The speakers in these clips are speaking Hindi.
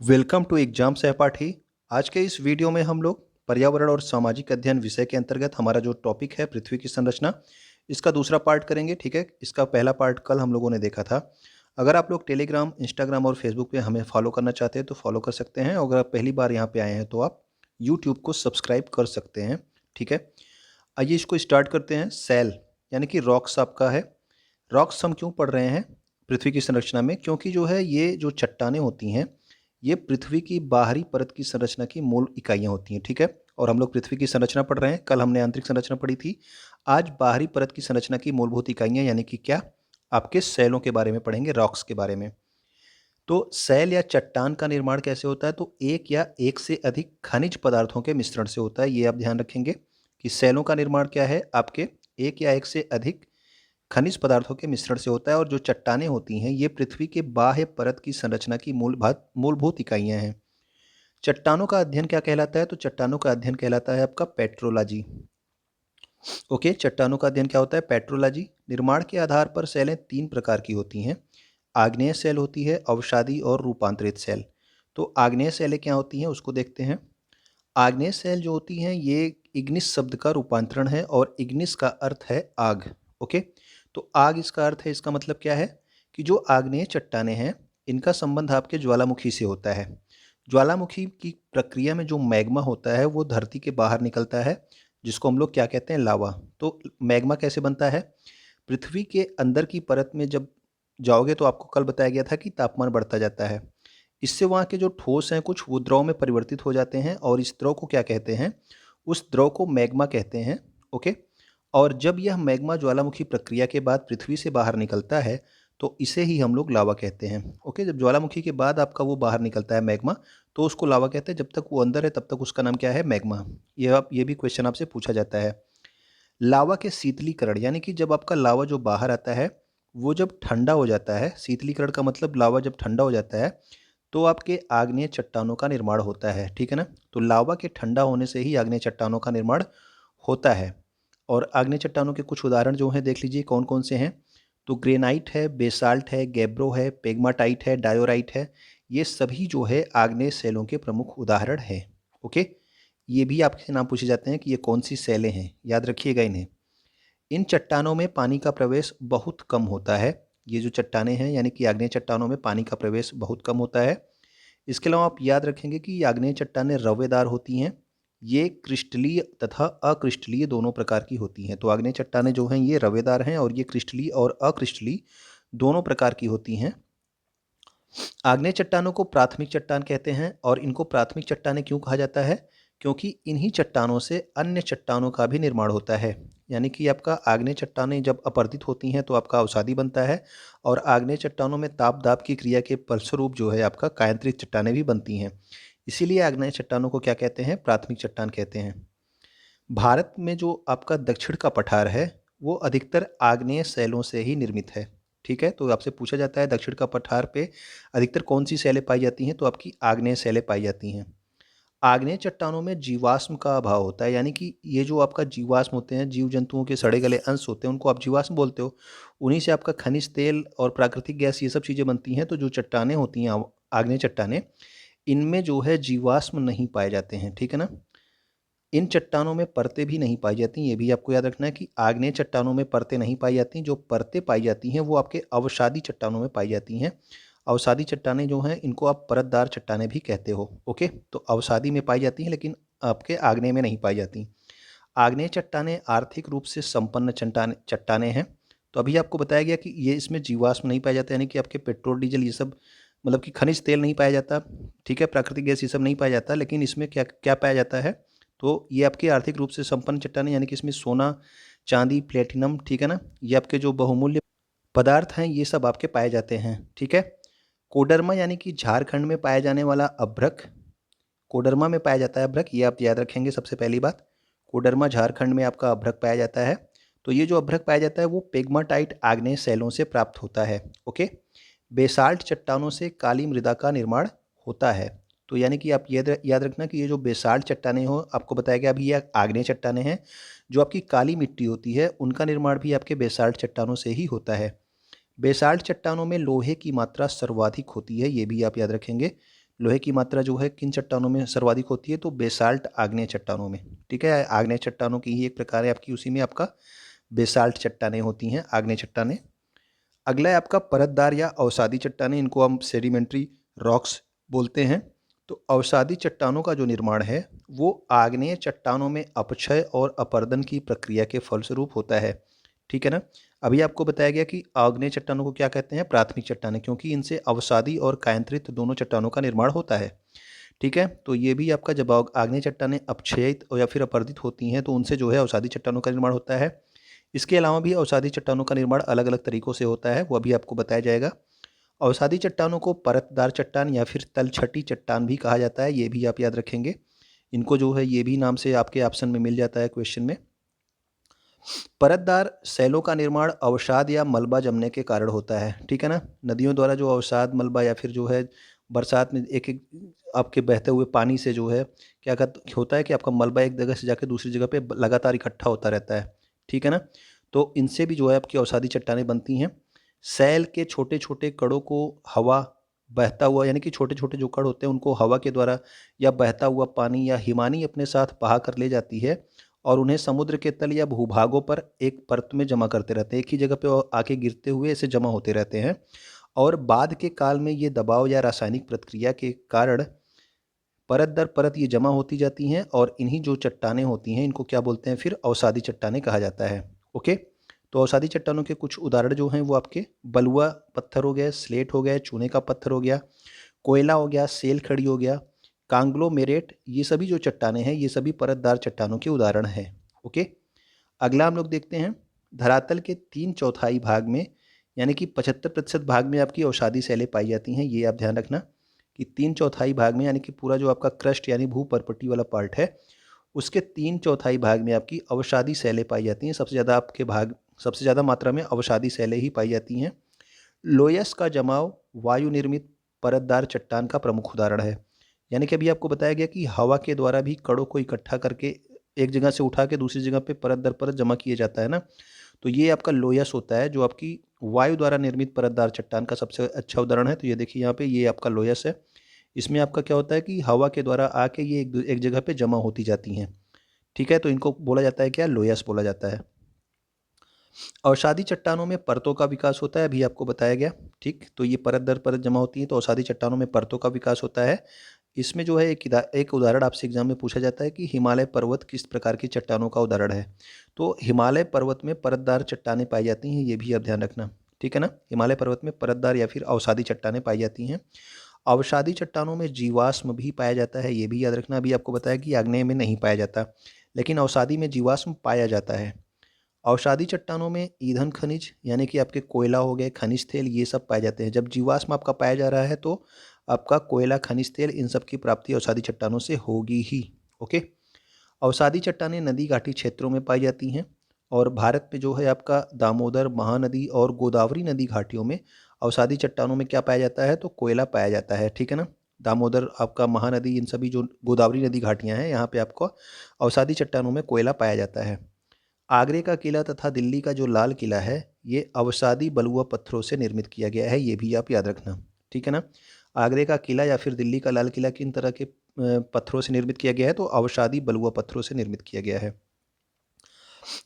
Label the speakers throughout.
Speaker 1: वेलकम टू एग्जाम सहपाठी। आज के इस वीडियो में हम लोग पर्यावरण और सामाजिक अध्ययन विषय के अंतर्गत हमारा जो टॉपिक है पृथ्वी की संरचना, इसका दूसरा पार्ट करेंगे। ठीक है, इसका पहला पार्ट कल हम लोगों ने देखा था। अगर आप लोग टेलीग्राम, इंस्टाग्राम और फेसबुक पे हमें फॉलो करना चाहते हैं तो फॉलो कर सकते हैं, और अगर आप पहली बार यहाँ पे आए हैं तो आप यूट्यूब को सब्सक्राइब कर सकते हैं। ठीक है, आइए इसको स्टार्ट करते हैं। सेल यानी कि रॉक्स आपका है। रॉक्स हम क्यों पढ़ रहे हैं पृथ्वी की संरचना में? क्योंकि जो है ये जो चट्टानें होती हैं, ये पृथ्वी की बाहरी परत की संरचना की मूल इकाइयाँ होती हैं। ठीक है, और हम लोग पृथ्वी की संरचना पढ़ रहे हैं। कल हमने आंतरिक संरचना पढ़ी थी। आज बाहरी परत की संरचना की मूलभूत इकाइयाँ यानी कि क्या, आपके सेलों के बारे में पढ़ेंगे, रॉक्स के बारे में। तो सेल या चट्टान का निर्माण कैसे होता है? तो एक या एक से अधिक खनिज पदार्थों के मिश्रण से होता है। ये आप ध्यान रखेंगे कि सेलों का निर्माण क्या है, आपके एक या एक से अधिक खनिज पदार्थों के मिश्रण से होता है। और जो चट्टानें होती हैं ये पृथ्वी के बाह्य परत की संरचना की मूलभूत इकाइयां हैं। चट्टानों का अध्ययन क्या कहलाता है? तो चट्टानों का अध्ययन कहलाता है आपका पेट्रोलॉजी। ओके, चट्टानों का अध्ययन क्या होता है? पेट्रोलॉजी। निर्माण के आधार पर सेलें तीन प्रकार की होती हैं। आग्नेय सेल होती है, अवसादी और रूपांतरित सेल। तो आग्नेय सेलें क्या होती हैं उसको देखते हैं। आग्नेय सेल जो होती हैं ये इग्निस शब्द का रूपांतरण है, और इग्निस का अर्थ है आग। ओके, तो आग इसका अर्थ है, इसका मतलब क्या है कि जो आग्नेय चट्टानें हैं इनका संबंध आपके ज्वालामुखी से होता है। ज्वालामुखी की प्रक्रिया में जो मैग्मा होता है वो धरती के बाहर निकलता है, जिसको हम लोग क्या कहते हैं, लावा। तो मैग्मा कैसे बनता है? पृथ्वी के अंदर की परत में जब जाओगे तो आपको कल बताया गया था कि तापमान बढ़ता जाता है। इससे वहाँ के जो ठोस हैं कुछ वो द्रव में परिवर्तित हो जाते हैं, और इस द्रव को क्या कहते हैं? उस द्रव को मैग्मा कहते हैं। ओके, और जब यह मैग्मा ज्वालामुखी प्रक्रिया के बाद पृथ्वी से बाहर निकलता है तो इसे ही हम लोग लावा कहते हैं। ओके, जब ज्वालामुखी के बाद आपका वो बाहर निकलता है मैग्मा, तो उसको लावा कहते हैं। जब तक वो अंदर है तब तक उसका नाम क्या है? मैग्मा। ये भी क्वेश्चन आपसे पूछा जाता है। लावा के शीतलीकरण यानी कि जब आपका लावा जो बाहर आता है वो जब ठंडा हो जाता है, शीतलीकरण का मतलब लावा जब ठंडा हो जाता है तो आपके आग्नेय चट्टानों का निर्माण होता है। ठीक है ना, तो लावा के ठंडा होने से ही आग्नेय चट्टानों का निर्माण होता है। और आग्नेय चट्टानों के कुछ उदाहरण जो हैं देख लीजिए कौन कौन से हैं। तो ग्रेनाइट है, बेसाल्ट है, गैब्रो है, पेग्माटाइट है, डायोराइट है। ये सभी जो है आग्नेय सेलों के प्रमुख उदाहरण हैं। ओके, ये भी आपके नाम पूछे जाते हैं कि ये कौन सी सेलें हैं, याद रखिएगा इन्हें। इन चट्टानों में पानी का प्रवेश बहुत कम होता है। ये जो चट्टानें हैं यानी कि आग्नेय चट्टानों में पानी का प्रवेश बहुत कम होता है। इसके अलावा आप याद रखेंगे कि ये आग्नेय चट्टानें रवेदार होती हैं। ये क्रिस्टलीय तथा अक्रिस्टलीय दोनों प्रकार की होती हैं। तो आग्नेय चट्टानें जो हैं ये रवेदार हैं, और ये क्रिस्टलीय और अक्रिस्टलीय दोनों प्रकार की होती हैं। आग्नेय चट्टानों को प्राथमिक चट्टान कहते हैं, और इनको प्राथमिक चट्टानें क्यों कहा जाता है? क्योंकि इन्हीं चट्टानों से अन्य चट्टानों का भी निर्माण होता है। यानी कि आपका आग्नेय चट्टानें जब अपरदित होती हैं तो आपका अवसादी बनता है, और आग्नेय चट्टानों में ताप दाब की क्रिया के फलस्वरूप जो है आपका कायांतरित चट्टानें भी बनती हैं। इसीलिए आग्नेय चट्टानों को क्या कहते हैं? प्राथमिक चट्टान कहते हैं। भारत में जो आपका दक्षिण का पठार है वो अधिकतर आग्नेय शैलों से ही निर्मित है। ठीक है, तो आपसे पूछा जाता है दक्षिण का पठार पे अधिकतर कौन सी शैलें पाई जाती हैं? तो आपकी आग्नेय शैलें पाई जाती हैं। आग्नेय चट्टानों में जीवाश्म का अभाव होता है, यानी कि ये जो आपका जीवाश्म होते हैं, जीव जंतुओं के सड़े गले अंश होते हैं, उनको आप जीवाश्म बोलते हो। उन्हीं से आपका खनिज तेल और प्राकृतिक गैस ये सब चीज़ें बनती हैं। तो जो चट्टानें होती हैं आग्नेय चट्टानें, इनमें जो है जीवाश्म नहीं पाए जाते हैं। ठीक है ना, इन चट्टानों में परतें भी नहीं पाई जाती। ये भी आपको याद रखना है कि आग्नेय चट्टानों में परतें नहीं पाई जाती। जो परतें पाई जाती हैं वो आपके अवसादी चट्टानों में पाई जाती हैं। अवसादी चट्टानें जो हैं इनको आप परतदार चट्टानें भी कहते हो। ओके, तो अवसादी में पाई जाती हैं लेकिन आपके आग्नेय में नहीं पाई जाती। आग्नेय चट्टानें आर्थिक रूप से संपन्न चट्टानें चट्टानें हैं। तो अभी आपको बताया गया कि ये इसमें जीवाश्म नहीं पाया जाता, यानी कि आपके पेट्रोल डीजल ये सब, मतलब कि खनिज तेल नहीं पाया जाता। ठीक है, प्राकृतिक गैस ये सब नहीं पाया जाता, लेकिन इसमें क्या क्या पाया जाता है? तो ये आपके आर्थिक रूप से संपन्न चट्टानें यानी कि इसमें सोना, चांदी, प्लेटिनम, ठीक है ना, ये आपके जो बहुमूल्य पदार्थ हैं ये सब आपके पाए जाते हैं। ठीक है, कोडरमा यानी कि झारखंड में पाया जाने वाला अभ्रक, कोडरमा में पाया जाता है अभ्रक, ये आप याद रखेंगे सबसे पहली बात। कोडरमा झारखंड में आपका अभ्रक पाया जाता है। तो ये जो अभ्रक पाया जाता है वो पेग्माटाइट आग्नेय शैलों से प्राप्त होता है। ओके, बेसाल्ट चट्टानों से काली मृदा का निर्माण होता है। तो यानी कि आप याद रखना कि ये जो बेसाल्ट चट्टानें हो, आपको बताया गया अभी ये आग्नेय चट्टानें हैं। जो आपकी काली मिट्टी होती है उनका निर्माण भी आपके बेसाल्ट चट्टानों से ही होता है। बेसाल्ट चट्टानों में लोहे की मात्रा सर्वाधिक होती है, ये भी आप याद रखेंगे। लोहे की मात्रा जो है किन चट्टानों में सर्वाधिक होती है, तो बेसाल्ट आग्नेय चट्टानों में। ठीक है, आग्नेय चट्टानों की ही एक प्रकार है आपकी, उसी में आपका बेसाल्ट चट्टानें होती हैं, आग्नेय चट्टानें। अगला है आपका परतदार या अवसादी चट्टानें, इनको हम सेडिमेंट्री रॉक्स बोलते हैं। तो अवसादी चट्टानों का जो निर्माण है वो आग्नेय चट्टानों में अपक्षय और अपर्दन की प्रक्रिया के फलस्वरूप होता है। ठीक है ना। अभी आपको बताया गया कि आग्नेय चट्टानों को क्या कहते हैं, प्राथमिक चट्टानें, क्योंकि इनसे अवसादी और कायांतरित दोनों चट्टानों का निर्माण होता है। ठीक है, तो ये भी आपका जब आग्नेय चट्टानें अपक्षयित या फिर अपरदित होती हैं तो उनसे जो है अवसादी चट्टानों का निर्माण होता है। इसके अलावा भी अवसादी चट्टानों का निर्माण अलग अलग तरीकों से होता है, वो अभी आपको बताया जाएगा। अवसादी चट्टानों को परतदार चट्टान या फिर तलछटी चट्टान भी कहा जाता है, ये भी आप याद रखेंगे। इनको जो है ये भी नाम से आपके ऑप्शन में मिल जाता है क्वेश्चन में। परतदार सैलों का निर्माण अवसाद या मलबा जमने के कारण होता है। ठीक है ना, नदियों द्वारा जो अवसाद मलबा या फिर जो है बरसात में एक एक आपके बहते हुए पानी से जो है क्या होता है कि आपका मलबा एक जगह से जाकर दूसरी जगह पे लगातार इकट्ठा होता रहता है। ठीक है ना, तो इनसे भी जो है आपकी अवसादी चट्टानें बनती हैं। सैल के छोटे छोटे कणों को हवा बहता हुआ, यानी कि छोटे छोटे जो कण होते हैं उनको हवा के द्वारा या बहता हुआ पानी या हिमानी अपने साथ बहा कर ले जाती है और उन्हें समुद्र के तल या भूभागों पर एक परत में जमा करते रहते हैं, एक ही जगह पे आके गिरते हुए ऐसे जमा होते रहते हैं। और बाद के काल में ये दबाव या रासायनिक प्रतिक्रिया के कारण परत दर परत ये जमा होती जाती हैं और इन्हीं जो चट्टानें होती हैं इनको क्या बोलते हैं, फिर अवसादी चट्टानें कहा जाता है। ओके, तो अवसादी चट्टानों के कुछ उदाहरण जो हैं वो आपके बलुआ पत्थर हो गया, स्लेट हो गया, चूने का पत्थर हो गया, कोयला हो गया, सेल खड़ी हो गया, कांग्लोमेरेट, ये सभी जो चट्टानें हैं ये सभी परतदार चट्टानों के उदाहरण हैं। ओके, अगला हम लोग देखते हैं धरातल के 3/4 भाग में, यानी कि 75% भाग में आपकी अवसादी सैलें पाई जाती हैं। ये आप ध्यान रखना कि 3/4 भाग में, यानी कि पूरा जो आपका क्रस्ट यानी भूपर्पटी वाला पार्ट है उसके 3/4 भाग में आपकी अवसादी सैलें पाई जाती हैं। सबसे ज़्यादा मात्रा में अवसादी सैलें ही पाई जाती हैं। लोयस का जमाव वायु निर्मित परतदार चट्टान का प्रमुख उदाहरण है। यानी कि अभी आपको बताया गया कि हवा के द्वारा भी कणों को इकट्ठा करके एक जगह से उठा के दूसरी जगह पे परत दर परत जमा किया जाता है ना, तो ये आपका लोयस होता है जो आपकी वायु द्वारा निर्मित परतदार चट्टान का सबसे अच्छा उदाहरण है। तो ये देखिए यहाँ पे ये आपका लोयस है। इसमें आपका क्या होता है कि हवा के द्वारा आके ये एक जगह पे जमा होती जाती हैं। ठीक है, तो इनको बोला जाता है क्या, लोयस बोला जाता है। अवसादी चट्टानों में परतों का विकास होता है, अभी आपको बताया गया। ठीक, तो ये परत दर परत जमा होती है, तो अवसादी चट्टानों में परतों का विकास होता है। इसमें जो है एक उदाहरण आपसे एग्जाम में पूछा जाता है कि हिमालय पर्वत किस प्रकार की चट्टानों का उदाहरण है। तो हिमालय पर्वत में परतदार चट्टानें पाई जाती हैं, ये भी आप ध्यान रखना। ठीक है ना, हिमालय पर्वत में परतदार या फिर अवसादी चट्टानें पाई जाती हैं। अवसादी चट्टानों में जीवाश्म भी पाया जाता है, ये भी याद रखना। अभी आपको बताया कि आग्नेय में नहीं पाया जाता, लेकिन अवसादी में जीवाश्म पाया जाता है। अवसादी चट्टानों में ईंधन खनिज, यानी कि आपके कोयला हो गए, खनिज तेल, ये सब पाए जाते हैं। जब जीवाश्म आपका पाया जा रहा है तो आपका कोयला, खनिज तेल, इन सब की प्राप्ति अवसादी चट्टानों से होगी ही। ओके, अवसादी चट्टानें नदी घाटी क्षेत्रों में पाई जाती हैं और भारत में जो है आपका दामोदर, महानदी और गोदावरी नदी घाटियों में अवसादी चट्टानों में क्या पाया जाता है, तो कोयला पाया जाता है। ठीक है ना, दामोदर, आपका महानदी, इन सभी जो गोदावरी नदी घाटियाँ हैं यहाँ पे आपको अवसादी चट्टानों में कोयला पाया जाता है। आगरे का किला तथा दिल्ली का जो लाल किला है ये अवसादी बलुआ पत्थरों से निर्मित किया गया है, ये भी आप याद रखना। ठीक है ना, आगरे का किला या फिर दिल्ली का लाल किला किन तरह के पत्थरों से निर्मित किया गया है, तो अवसादी बलुआ पत्थरों से निर्मित किया गया है।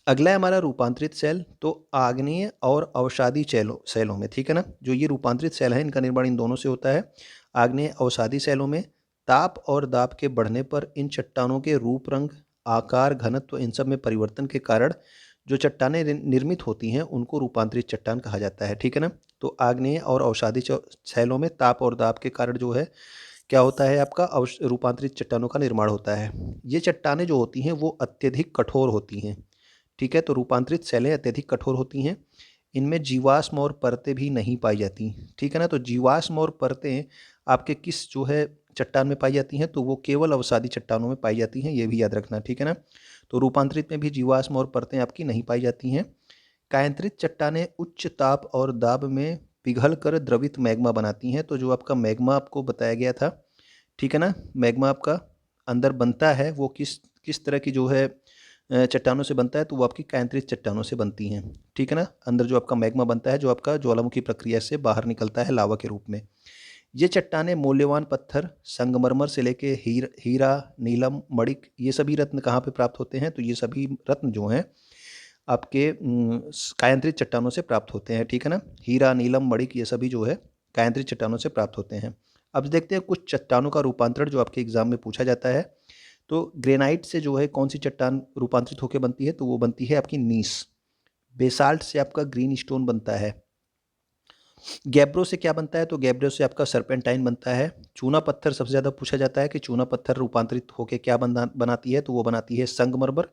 Speaker 1: अगला है हमारा रूपांतरित सेल। तो आग्नेय और अवसादी सेलों में, ठीक है ना, जो ये रूपांतरित सेल है इनका निर्माण इन दोनों से होता है। आग्नेय अवसादी सेलों में ताप और दाब के बढ़ने पर इन चट्टानों के रूप, रंग, आकार, घनत्व, इन सब में परिवर्तन के कारण जो चट्टानें निर्मित होती हैं उनको रूपांतरित चट्टान कहा जाता है। ठीक है ना, तो आग्नेय और अवसादी सेलों में ताप और दाब के कारण जो है क्या होता है, आपका रूपांतरित चट्टानों का निर्माण होता है। ये चट्टानें जो होती हैं वो अत्यधिक कठोर होती हैं। ठीक है, तो रूपांतरित सेलें अत्यधिक कठोर होती हैं। इनमें जीवाश्म और परतें भी नहीं पाई जाती। ठीक है ना, तो जीवाश्म और परतें आपके किस जो है चट्टान में पाई जाती हैं, तो वो केवल अवसादी चट्टानों में पाई जाती हैं, ये भी याद रखना। ठीक है ना, तो रूपांतरित में भी जीवाश्म और परतें आपकी नहीं पाई जाती हैं। कायांतरित चट्टानें उच्च ताप और दाब में पिघल कर द्रवित मैग्मा बनाती हैं। तो जो आपका मैग्मा आपको बताया गया था, ठीक है ना, मैग्मा आपका अंदर बनता है वो किस किस तरह की जो है चट्टानों से बनता है, तो वो आपकी कायांतरित चट्टानों से बनती हैं। ठीक है ना, अंदर जो आपका मैग्मा बनता है जो आपका ज्वालामुखी प्रक्रिया से बाहर निकलता है लावा के रूप में, ये चट्टानें मूल्यवान पत्थर संगमरमर से लेके हीरा, नीलम, मणिक, ये सभी रत्न कहाँ पे प्राप्त होते हैं? तो ये सभी रत्न जो हैं आपके कायांतरित चट्टानों से प्राप्त होते हैं, ठीक है ना। हीरा, नीलम, मणिक ये सभी जो है कायांतरित चट्टानों से प्राप्त होते हैं। अब देखते हैं कुछ चट्टानों का रूपांतरण जो आपके एग्जाम में पूछा जाता है। तो ग्रेनाइट से जो है कौन सी चट्टान रूपांतरित होकर बनती है? तो वो बनती है आपकी नीस। बेसाल्ट से आपका ग्रीन स्टोन बनता है। गैब्रो से क्या बनता है? तो गैब्रो से आपका सर्पेंटाइन बनता है। चूना पत्थर सबसे ज़्यादा पूछा जाता है कि चूना पत्थर रूपांतरित होकर क्या बनाती है? तो वो बनाती है संगमरमर,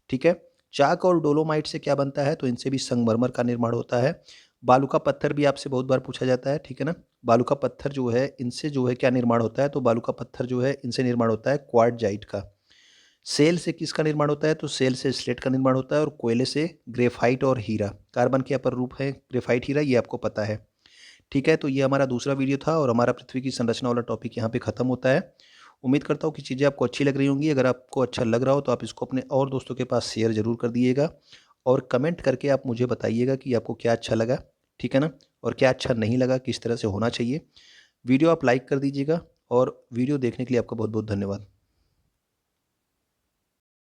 Speaker 1: ठीक है। चाक और डोलोमाइट से क्या बनता है? तो इनसे भी संगमरमर का निर्माण होता है। बालू का पत्थर भी आपसे बहुत बार पूछा जाता है, ठीक है ना। बालू का पत्थर जो है इनसे जो है क्या निर्माण होता है? तो बालू का पत्थर जो है इनसे निर्माण होता है क्वार्टजाइट का। सेल से किसका निर्माण होता है? तो सेल से स्लेट का निर्माण होता है। और कोयले से ग्रेफाइट और हीरा। कार्बन के अपर रूप है ग्रेफाइट, हीरा, ये आपको पता है, ठीक है। तो ये हमारा दूसरा वीडियो था और हमारा पृथ्वी की संरचना वाला टॉपिक यहाँ पे ख़त्म होता है। उम्मीद करता हूँ कि चीज़ें आपको अच्छी लग रही होंगी। अगर आपको अच्छा लग रहा हो तो आप इसको अपने और दोस्तों के पास शेयर ज़रूर कर दिएगा और कमेंट करके आप मुझे बताइएगा कि आपको क्या अच्छा लगा, ठीक है ना, और क्या अच्छा नहीं लगा, किस तरह से होना चाहिए। वीडियो आप लाइक कर दीजिएगा और वीडियो देखने के लिए आपका बहुत बहुत धन्यवाद।